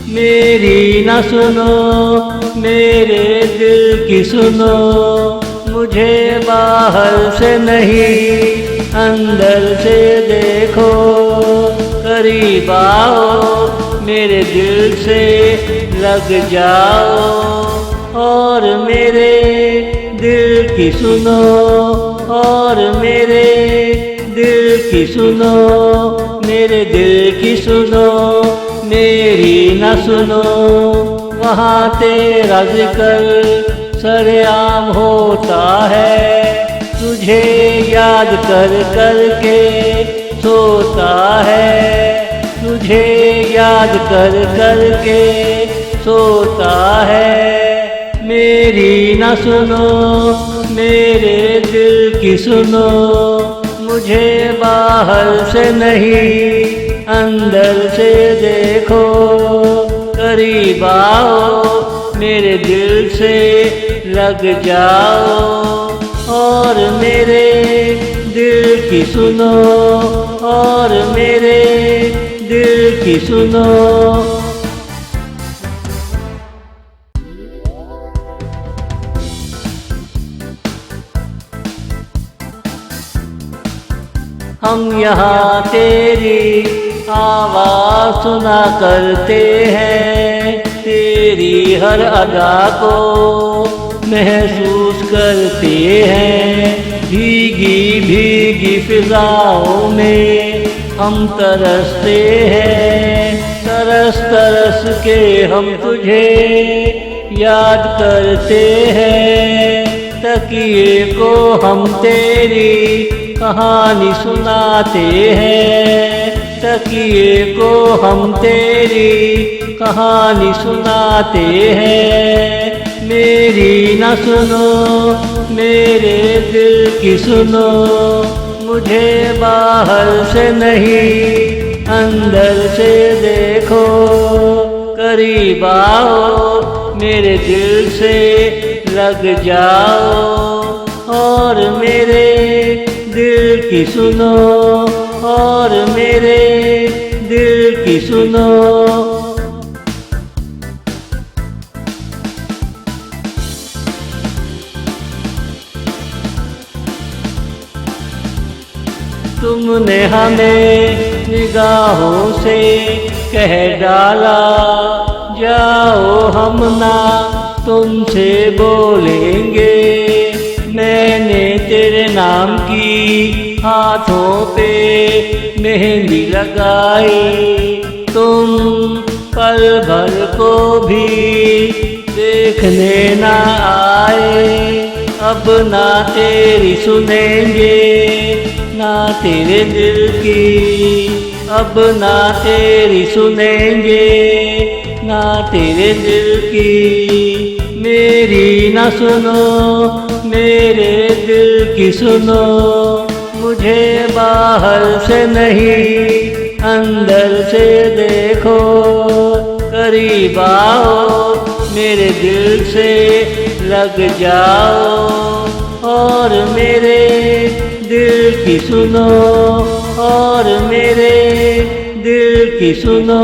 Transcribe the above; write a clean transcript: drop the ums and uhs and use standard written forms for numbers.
मेरी न सुनो, मेरे दिल की सुनो। मुझे बाहर से नहीं अंदर से देखो। करीब आओ, मेरे दिल से लग जाओ और मेरे दिल की सुनो, और मेरे दिल की सुनो, मेरे दिल की सुनो, मेरी न सुनो। वहाँ तेरा जिक्र सरेआम होता है, तुझे याद कर कर के सोता है, तुझे याद कर कर के सोता है। मेरी न सुनो, मेरे दिल की सुनो। मुझे बाहर से नहीं अंदर से देखो। करीब आओ, मेरे दिल से लग जाओ और मेरे दिल की सुनो, और मेरे दिल की सुनो। हम यहाँ तेरी आवाज़ सुना करते हैं, तेरी हर अदा को महसूस करते हैं। भीगी भीगी फिजाओं में हम तरसते हैं, तरस तरस के हम तुझे याद करते हैं। तकिए को हम तेरी कहानी सुनाते हैं, तकिए को हम तेरी कहानी सुनाते हैं। मेरी न सुनो, मेरे दिल की सुनो। मुझे बाहर से नहीं अंदर से देखो। करीब आओ, मेरे दिल से लग जाओ और मेरे दिल की सुनो, और मेरे दिल की सुनो। तुमने हमें निगाहों से कह डाला, जाओ हम ना तुमसे बोलेंगे। मैंने तेरे नाम की हाथों पे मेहंदी लगाई, तुम पल भर को भी देखने ना आए। अब ना तेरी सुनेंगे ना तेरे दिल की, अब ना तेरी सुनेंगे ना तेरे दिल की। मेरी न सुनो, मेरे दिल की सुनो। मुझे बाहर से नहीं अंदर से देखो। करीब आओ, मेरे दिल से लग जाओ और मेरे दिल की सुनो, और मेरे दिल की सुनो।